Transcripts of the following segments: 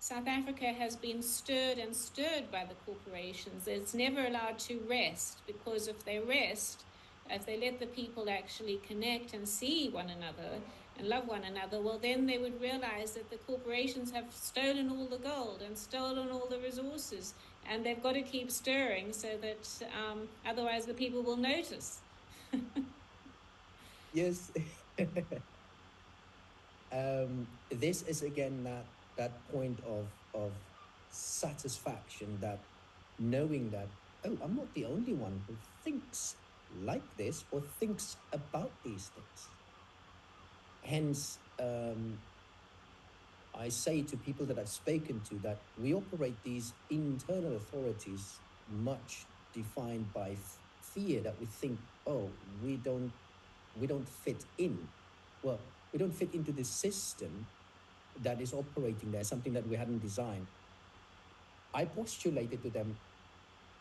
South Africa has been stirred and stirred by the corporations. It's never allowed to rest, because if they rest, if they let the people actually connect and see one another and love one another, well, then they would realize that the corporations have stolen all the gold and stolen all the resources, and they've got to keep stirring so that otherwise the people will notice. Yes. This is again that point of satisfaction, that knowing that, oh, I'm not the only one who thinks like this or thinks about these things. Hence, I say to people that I've spoken to that we operate these internal authorities much defined by fear, that we think, oh, we don't fit in. Well, we don't fit into this system that is operating there, something that we hadn't designed. I postulated to them,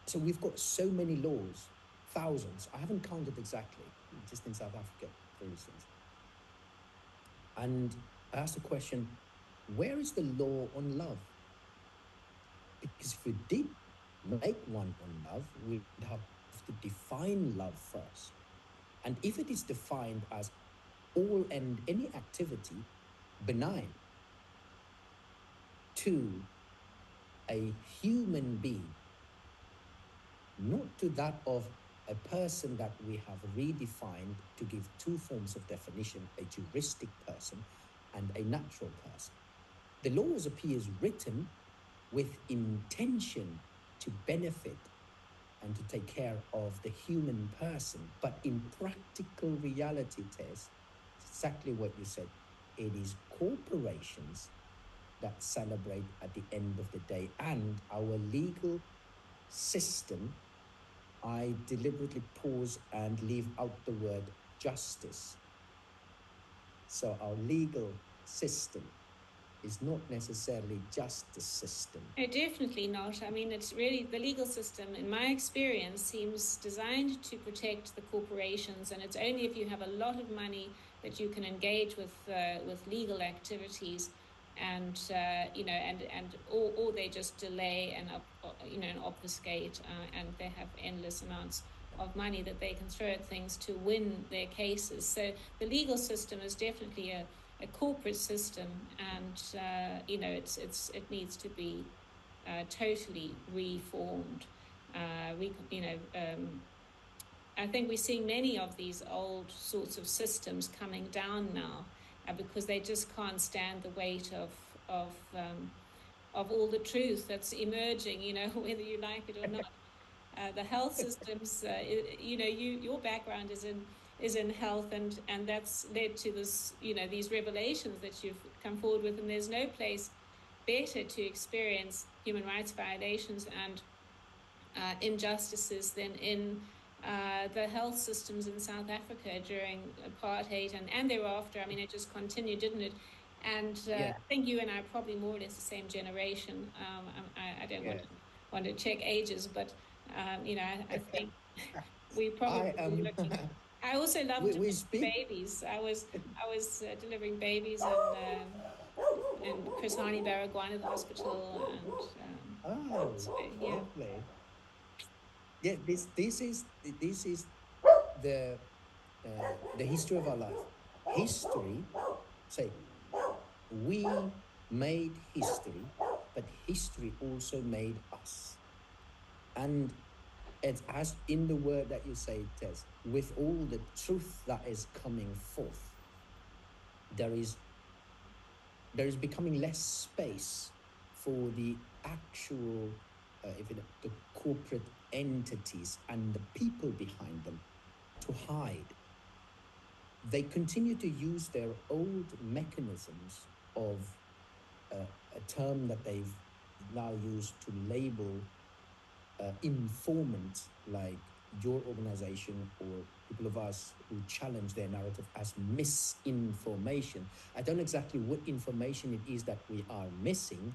so we've got so many laws, thousands. I haven't counted exactly, just in South Africa, for instance. And I asked the question, where is the law on love? Because if we did make one on love, we'd have to define love first. And if it is defined as all and any activity benign to a human being, not to that of a person that we have redefined to give two forms of definition, a juristic person and a natural person. The laws appears written with intention to benefit and to take care of the human person. But in practical reality, Tess, it's exactly what you said. It is corporations that celebrate at the end of the day. And our legal system, I deliberately pause and leave out the word justice. So our legal system is not necessarily just the system. No, definitely not. I mean, it's really, the legal system, in my experience, seems designed to protect the corporations, and it's only if you have a lot of money that you can engage with legal activities, and or they just delay and and obfuscate, and they have endless amounts of money that they can throw at things to win their cases. So the legal system is definitely a corporate system, and it needs to be totally reformed. I think we're seeing many of these old sorts of systems coming down now, because they just can't stand the weight of all the truth that's emerging. Whether you like it or not. The health systems, your background is in health, and that's led to this, these revelations that you've come forward with, and there's no place better to experience human rights violations and injustices than in the health systems in South Africa during apartheid and thereafter. I mean, it just continued, didn't it? And Yeah, I think you and I are probably more or less the same generation. I don't yeah. want to check ages, but I think we probably I am. looking. I also love We delivering speak. babies. I was delivering babies in Chris Hani Baragwanath Hospital, and Oh, so, yeah. lovely. Yeah, this is the the history of our life. History, say, we made history, but history also made us. And it's as in the word that you say, Tess, with all the truth that is coming forth, there is there is becoming less space for the actual, the corporate entities and the people behind them to hide. They continue to use their old mechanisms of a term that they've now used to label informants like your organization or people of us who challenge their narrative as misinformation. I don't know exactly what information it is that we are missing.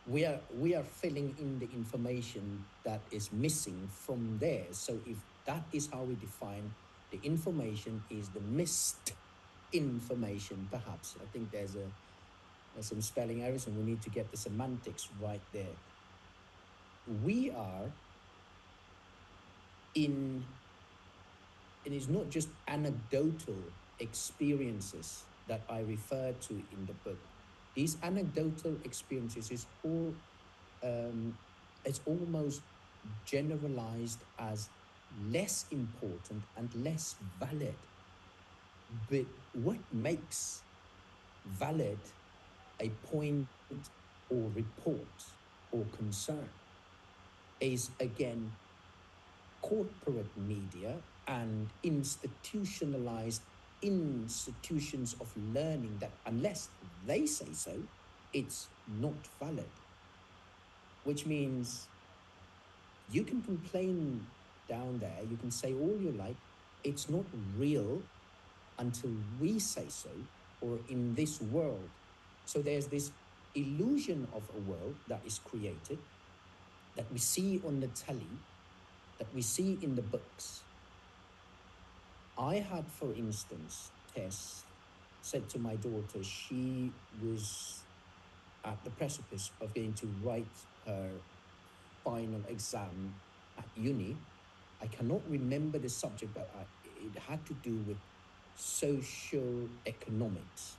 We are filling in the information that is missing from there. So if that is how we define the information, is the missed information, perhaps I think there's There's some spelling errors, and we need to get the semantics right there. We are in, it is not just anecdotal experiences that I refer to in the book. These anecdotal experiences is all, it's almost generalized as less important and less valid. But what makes valid a point or report or concern is, again, corporate media and institutionalized institutions of learning that, unless they say so, it's not valid. Which means you can complain down there, you can say all you like, it's not real until we say so, or in this world. So there's this illusion of a world that is created, that we see on the telly, that we see in the books. I had, for instance, Tess said to my daughter, she was at the precipice of going to write her final exam at uni. I cannot remember the subject, but it had to do with social economics.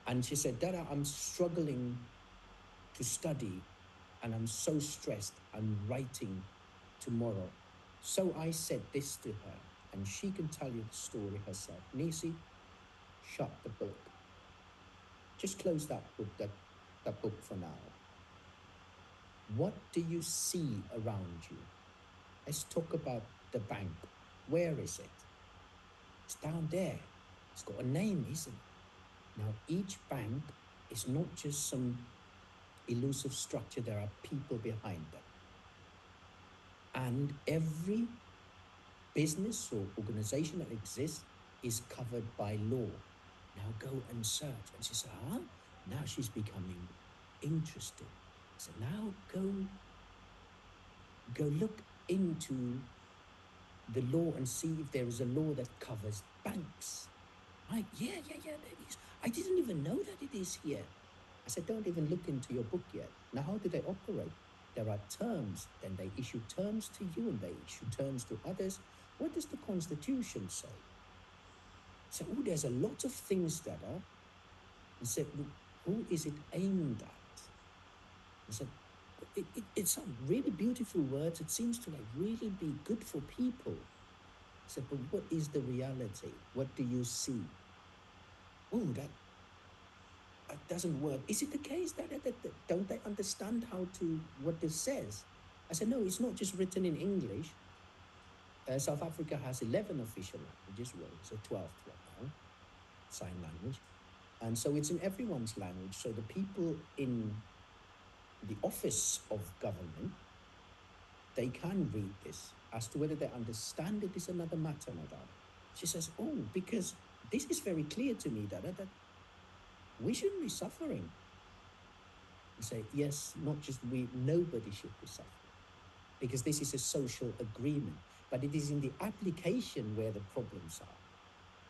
And she said, Dada, I'm struggling to study and I'm so stressed. I'm writing tomorrow. So I said this to her, and she can tell you the story herself. Nisi, shut the book. Just close that book for now. What do you see around you? Let's talk about the bank. Where is it? It's down there. It's got a name, isn't it? Now, each bank is not just some elusive structure. There are people behind them. And every business or organization that exists is covered by law. Now go and search. And she said, huh? Now she's becoming interested. So now go look into the law and see if there is a law that covers banks. Right? Yeah, there is. I didn't even know that it is here. I said, don't even look into your book yet. Now, how do they operate? There are terms, then they issue terms to you and they issue terms to others. What does the Constitution say? So, there's a lot of things that are, and said, who is it aimed at? I said, it's some really beautiful words. It seems to like really be good for people. I said, but what is the reality? What do you see? Oh, that doesn't work. Is it the case that don't they understand what this says? I said, no, it's not just written in English. South Africa has 11 official languages, well, it's a 12th one now, sign language. And so it's in everyone's language. So the people in the office of government, they can read this. As to whether they understand it is another matter, madam. She says, oh, because this is very clear to me that we shouldn't be suffering. I say, yes, not just we, nobody should be suffering. Because this is a social agreement. But it is in the application where the problems are.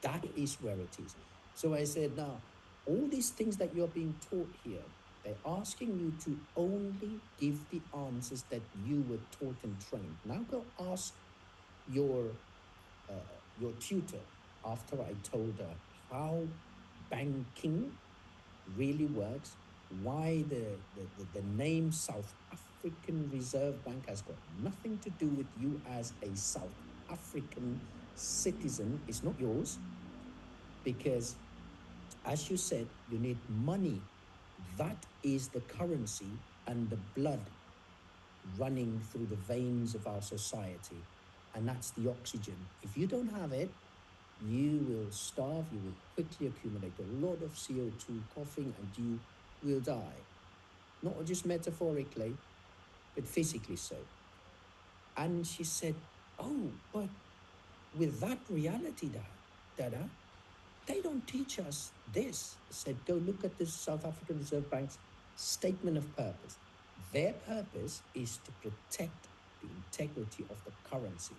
That is where it is. So I said, now, all these things that you're being taught here, they're asking you to only give the answers that you were taught and trained. Now go ask your tutor, after I told her how banking really works, why the name South African Reserve Bank has got nothing to do with you as a South African citizen. It's not yours, because as you said, you need money. That is the currency and the blood running through the veins of our society, and that's the oxygen. If you don't have it, you will starve, you will quickly accumulate a lot of CO2 coughing, and you will die. Not just metaphorically, but physically so. And she said, oh, but with that reality, Dada, they don't teach us this. I said, go look at the South African Reserve Bank's statement of purpose. Their purpose is to protect the integrity of the currency.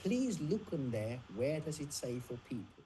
Please look on there. Where does it say for people?